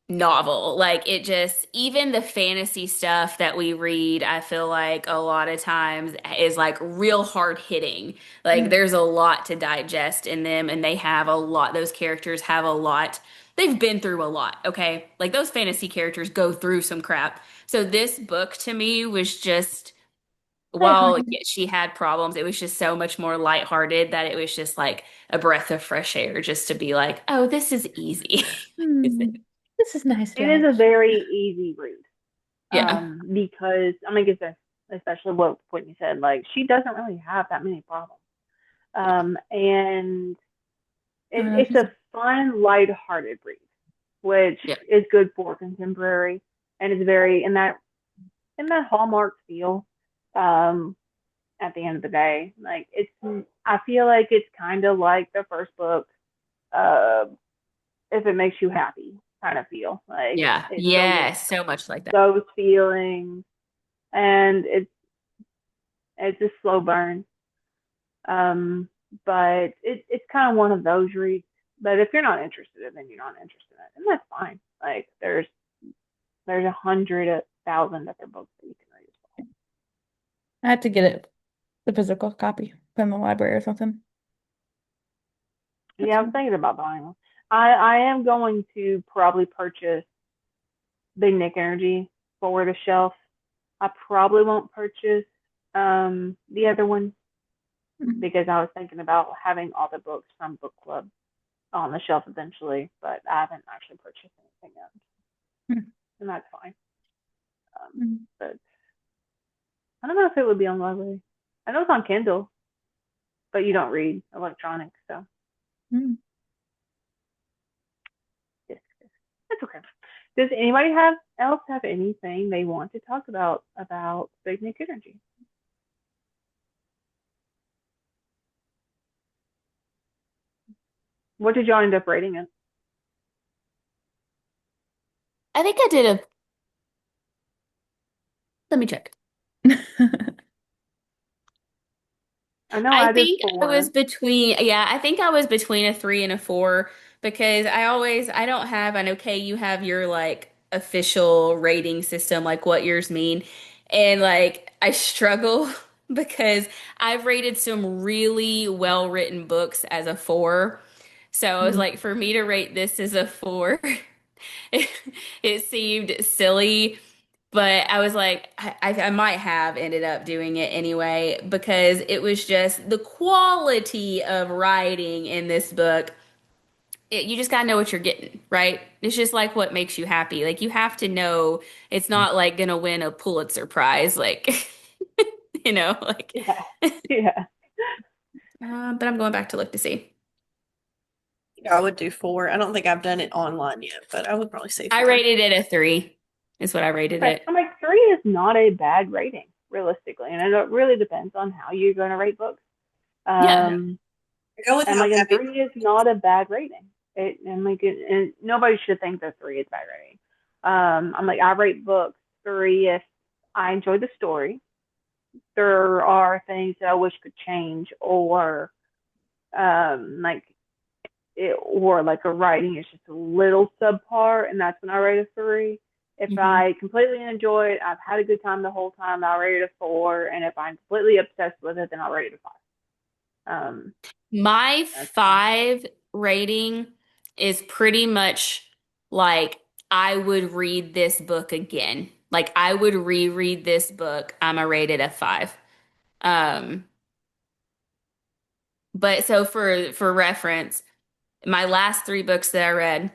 novel. Like it just, even the fantasy stuff that we read, I feel like a lot of times is like real hard hitting. Like Mm. there's a lot to digest in them, and they have a lot, those characters have a lot. They've been through a lot, okay? Like those fantasy characters go through some crap. So this book to me was just, while Lighthearted. yeah, she had problems, it was just so much more lighthearted that it was just like a breath of fresh air just to be like, oh, this is easy. Hmm. This is nice to It is a watch. very easy read. Yeah. Because I mean, it's especially what Whitney said, like she doesn't really have that many problems. And Oh, no, it's a fun, light-hearted read, which Yeah. is good for contemporary, and it's very in that Hallmark feel. Um, at the end of the day, like I feel like it's kind of like the first book. Uh, if it makes you happy, kind of feel like Yeah. it still gets Yes. So much like that. those feelings, and it's a slow burn. Um, but it's kind of one of those reads. But if you're not interested in it, then you're not interested in it, and that's fine. Like there's 100,000 other books that you can read as well. I had to get it, the physical copy from the library or something. That's Yeah, I was fine. thinking about buying one. I am going to probably purchase Big Nick Energy for the shelf. I probably won't purchase the other one Mhm. because I was thinking about having all the books from book club on the shelf eventually, but I haven't actually purchased anything yet, and that's fine. Mhm. But I don't know if it would be on library. I know it's on Kindle, but you don't read electronic, so Mhm. yes, it's okay. Does anybody else have anything they want to talk about Big Nick Energy? What did y'all end up rating it? I think I did a, let me check. I know I I did think I was 4. between, yeah, I think I was between a 3 and a 4 because I don't have, I know Kay, you have your like official rating system, like what yours mean. And like I struggle because I've rated some really well-written books as a 4. So I was Mm-hmm. like, for me to rate this as a 4, it, it seemed silly. But I was like, I might have ended up doing it anyway because it was just the quality of writing in this book. You just gotta know what you're getting, right? It's just like what makes you happy. Like you have to know it's not like gonna win a Pulitzer Prize, like like. Yeah. Yeah. But I'm going back to look to see. I would do 4. I don't think I've done it online yet, but I would probably say I 4. rated it a 3, is what I rated Okay. it. I'm like, 3 is not a bad rating, realistically. And it really depends on how you're going to rate books. Yeah. Go with And how like, and happy. 3 is not a bad rating. And nobody should think that 3 is bad rating. I'm like, I rate books 3 if I enjoy the story. There are things that I wish could change, or like or like a writing is just a little subpar, and that's when I rate a 3. If Mhm. I completely enjoy it, I've had a good time the whole time, I'll rate it a 4. And if I'm completely obsessed with it, then I'll rate it a 5. My That's 5 rating is pretty much like I would read this book again. Like I would reread this book. I'm a rated a 5. Um, but so for reference, my last 3 books that I read,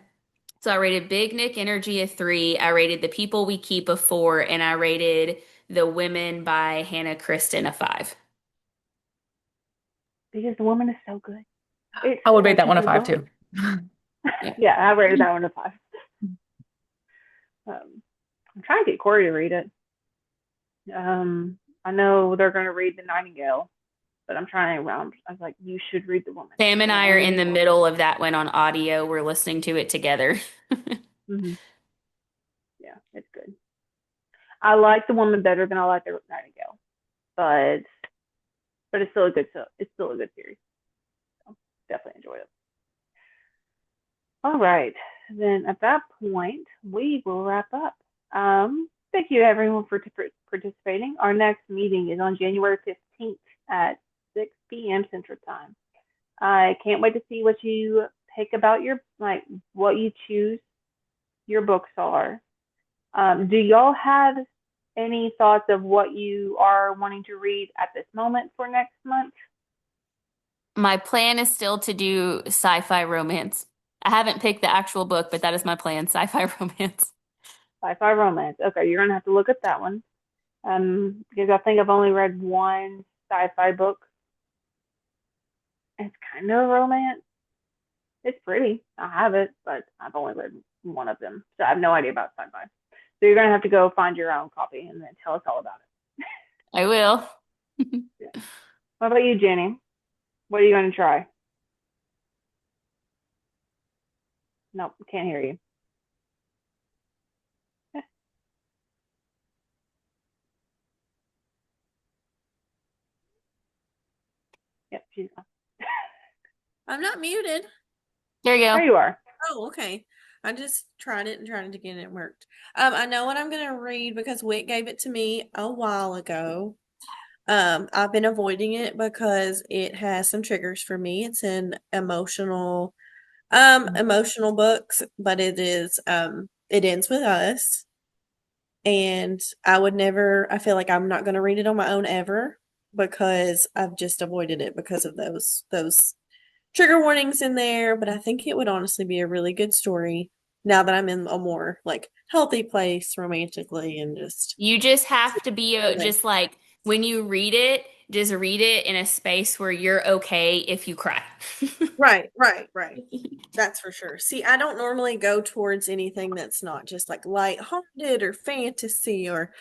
so I rated Big Nick Energy a 3, I rated The People We Keep a 4, and I rated The Women by Hannah Kristen a 5. because the woman is so good. It's I would rate such that a one a good 5 book. too. Yeah. Yeah, I rated that one a 5. I'm trying to get Corey to read it. I know they're going to read The Nightingale, but I'm trying to. I was like, you should read The Woman. Sam and And I I are know in you the will. middle of that one on audio. We're listening to it together. Mm-hmm. Yeah, it's good. I like The Woman better than I like The Nightingale, but it's still a good. So it's still a good series. So definitely enjoy it. All right, then at that point we will wrap up. Thank you everyone for participating. Our next meeting is on January 15th at 6 p.m. Central Time. I can't wait to see what you pick about your like what you choose your books are. Do y'all have any thoughts of what you are wanting to read at this moment for next month? My plan is still to do sci-fi romance. I haven't picked the actual book, but that is my plan, sci-fi romance. Sci-fi romance. Okay, you're gonna have to look at that one. Because I think I've only read one sci-fi book. It's kind of romance. It's pretty. I have it, but I've only read one of them, so I have no idea about sci-fi. So you're gonna have to go find your own copy and then tell us all about I will. it. Yeah. What about you, Jenny? What are you gonna try? Nope, can't hear you. Yep, she's gone. I'm not muted. There you There go. you are. Oh, okay. I just tried it and tried it again. It worked. I know what I'm gonna read because Wick gave it to me a while ago. I've been avoiding it because it has some triggers for me. It's an emotional books, but it ends with us. And I feel like I'm not gonna read it on my own ever because I've just avoided it because of those trigger warnings in there, but I think it would honestly be a really good story now that I'm in a more like healthy place romantically and just You just have to be everything. just like when you just read it in a space where you're okay if you cry. Right. That's for sure. See, I don't normally go towards anything that's not just like lighthearted or fantasy or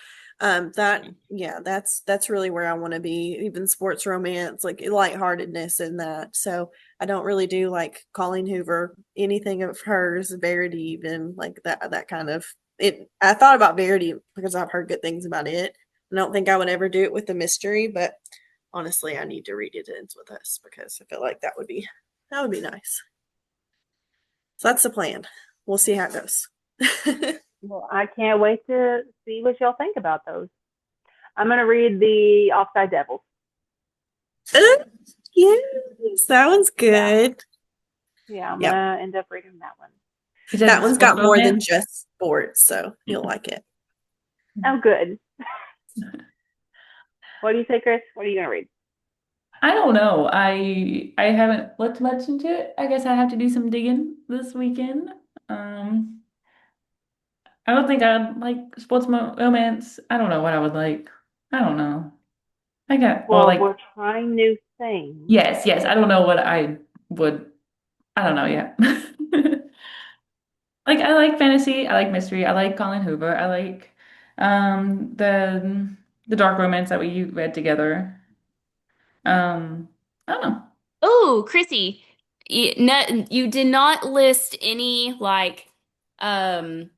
that's really where I want to be, even sports romance, like lightheartedness in that. So I don't really do like Colleen Hoover, anything of hers, Verity, even like that kind of it. I thought about Verity because I've heard good things about it. I don't think I would ever do it with the mystery, but honestly, I need to read It Ends With Us because I feel like that would be nice. So that's the plan. We'll see how it goes. Well, I can't wait to see what y'all think about those. I'm gonna read the Offside Devils. Yes, that one's Yeah, good. yeah, I'm Yep. gonna end up reading that one. You That said one's sports got more than romance? just sports, so you'll like it. Oh, good. What do you say, Chris? What are you gonna read? I don't know. I haven't looked much into it. I guess I have to do some digging this weekend. Um, I don't think I'd like romance. I don't know what I would like. I don't know. I got well, Well, like we're trying new things. yes, yes. I don't know what I would. I don't know yet. Like I like fantasy. I like mystery. I like Colin Hoover. I like the dark romance that we read together. I don't know. Oh, Chrissy, you did not list any like um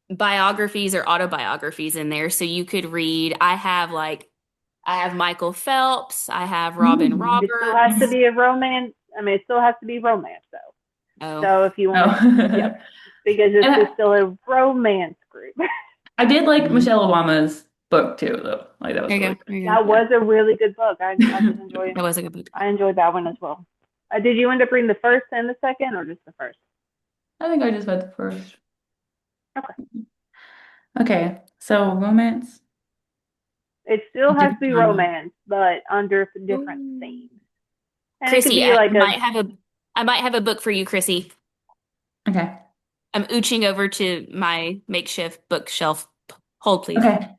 biographies or autobiographies in there, so you could read. I have Michael Phelps, I have Robin Mm. It still has to Roberts. be a romance. I mean, it still has to be romance, though. Oh, So if you want to, Oh. yep, because this And is still a romance group. I did like mhm. Michelle Obama's book too, though. Like that was There you really go. There good. you That go. was a really good book. I did enjoy. That was a good book. I enjoyed that one as well. Did you end up reading the first and the second, or just the first? I think I just read the first. Okay. Okay, so romance, It still has to different be genre. romance, but under different Ooh. themes, and it could Chrissy, be like a I might have a book for you, Chrissy. Okay, I'm ooching over to my makeshift bookshelf. Hold, please. okay.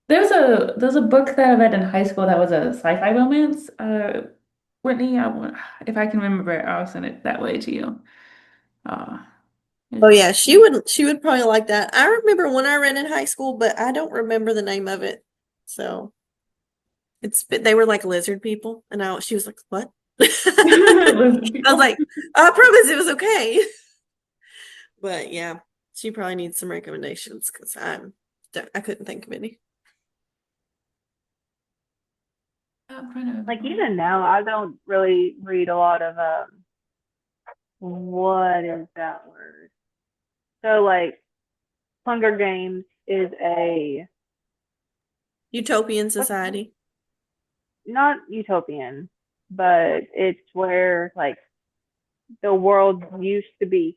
There's a book that I read in high school that was a sci-fi romance. Whitney, if I can remember it, I'll send it that way to you. Uh, Oh it's yeah, she would probably like that. I remember one I read in high school, but I don't remember the name of it. So they were like lizard people, and she was like, "What?" Lizard I was people. like, "I promise it was okay." But yeah, she probably needs some recommendations because I couldn't think of any. I'm trying to like remember. even now I don't really read a lot of what is that word? So like Hunger Games is a Utopian what's Society. not utopian, but it's where like the world used to be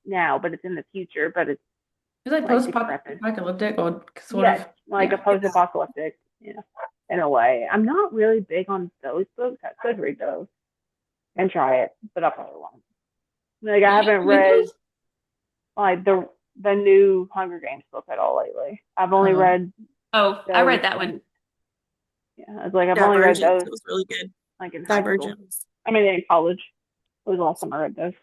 now, but it's in the future, but it's It's like like decrepit. post-apocalyptic or sort Yes, of. like a Yeah. post-apocalyptic, in a way. I'm not really big on those books. I could read those and try it, but I probably won't. Like I You haven't read read those? like the new Hunger Games book at all lately. I've only Oh, read Oh, I those read that one. since yeah, it's like I've only read Divergence. those It was really good. like in high school. Divergence. I mean in college. It was the last time I read those.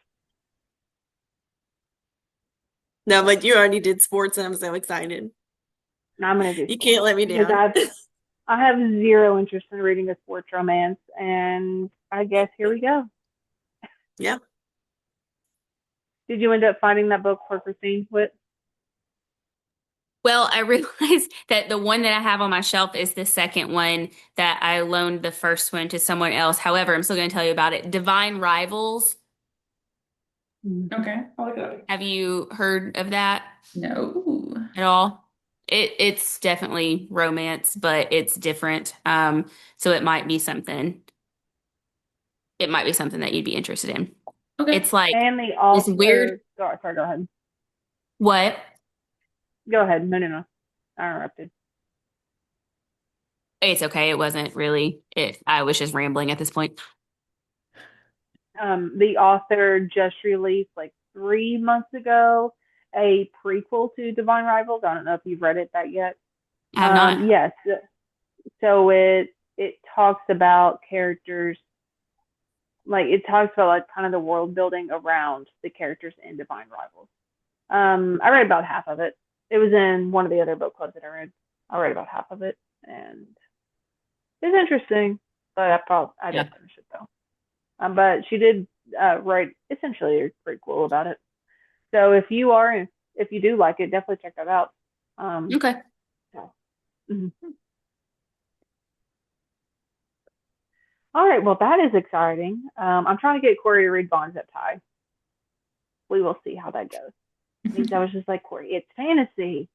No, So but you already did sports, and I'm so excited. now I'm gonna do You can't sports let me because down. I have zero interest in reading a sports romance, and I guess here we go. Yeah. Did you end up finding that book for Christine? What? Well, I realized that the one that I have on my shelf is the second one that I loaned the first one to someone else. However, I'm still going to tell you about it. Divine Rivals. okay. I'll look it up. Have you heard of that No. at all? It's definitely romance, but it's different. So it might be something that you'd be interested in. Okay. It's like And the this weird author. Sorry, go ahead. what? Go ahead. No, no, no. I interrupted. It's okay. It wasn't really it. I was just rambling at this point. The author just released like 3 months ago a prequel to Divine Rivals. I don't know if you've read it that yet. I have not. Yes. So it talks about characters like it talks about like kind of the world building around the characters in Divine Rivals. I read about half of it. It was in one of the other book clubs that I read. I read about half of it, and it's interesting. But I Yeah. didn't finish it though. But she did write essentially a prequel about it. So if you do like it, definitely check that out. Um, Okay. so, mhm. All right, well that is exciting. I'm trying to get Corey to read Bonds Up Tie. We will see how that goes. Because I was just like, Corey, it's fantasy,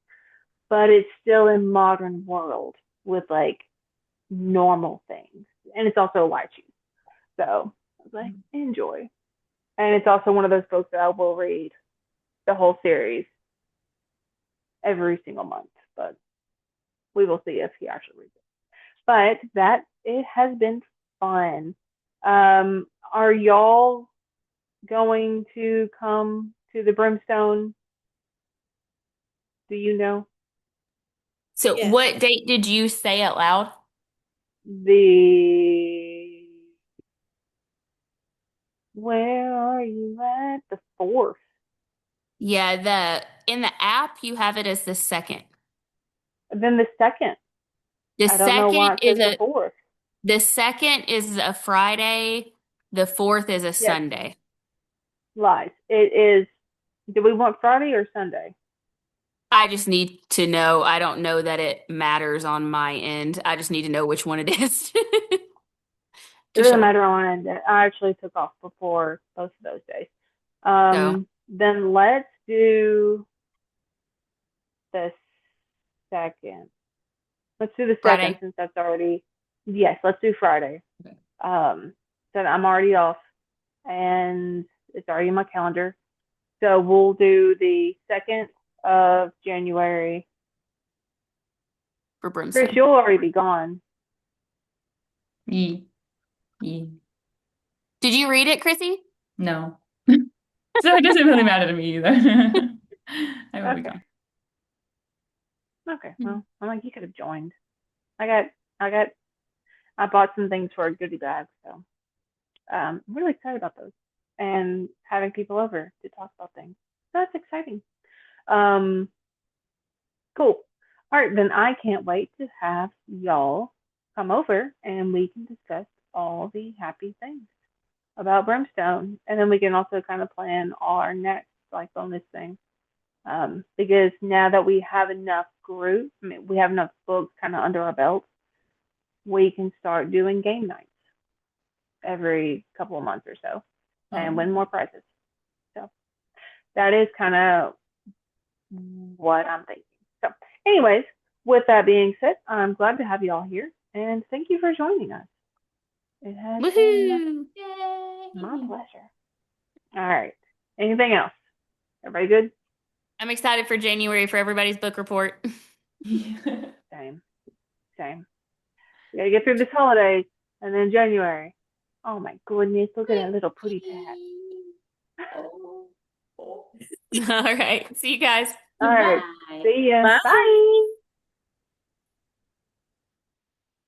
but it's still in modern world with like normal things, and it's also a YG. So I was like, enjoy. And it's also one of those books that I will read the whole series every single month, but we will see if he actually reads it. But that it has been fun. Are y'all going to come to the Brimstone? Do you know So Yes. what date did you say out loud? the? Where are you at? The fourth. Yeah, the in the app you have it as the second. Then the second. The I don't know second why it is says the a fourth. the second is a Friday. The fourth is a Yes, Sunday. lies. It is. Do we want Friday or Sunday? I just need to know. I don't know that it matters on my end. I just need to know which one it is It to doesn't show up. matter on end. I actually took off before both of those days. So Then let's do the second. Let's do the second Friday. since that's already. Yes, let's do Friday. Okay. So I'm already off, and it's already in my calendar. So we'll do the 2nd of January. For Chris, Brimstone. you'll already be gone. Yeah. Yeah. Did you read it, Chrissy? No. So it doesn't really matter to me either. I will be Okay. gone. Okay. Mhm. Well, I'm like, you could have joined. I got, I got, I bought some things for a goodie bag, so I'm really excited about those and having people over to talk about things. So that's exciting. Um, cool. All right, then I can't wait to have y'all come over and we can discuss all the happy things about Brimstone, and then we can also kind of plan our next like bonus thing. Because now that we have enough group, I mean, we have enough books kind of under our belt, we can start doing game nights every couple of months or so and win more prizes. So that is kind of what I'm thinking. So, anyways, with that being said, I'm glad to have you all here and thank you for joining us. It has been Woohoo! my Yay! pleasure. All right. Anything else? Everybody good? I'm excited for January for everybody's book report. Same. Same. We gotta get through this holiday and then January. Oh my goodness, look at that little pooty tat. Oh. All right. See you guys. All right. Bye. See ya. Bye. Bye.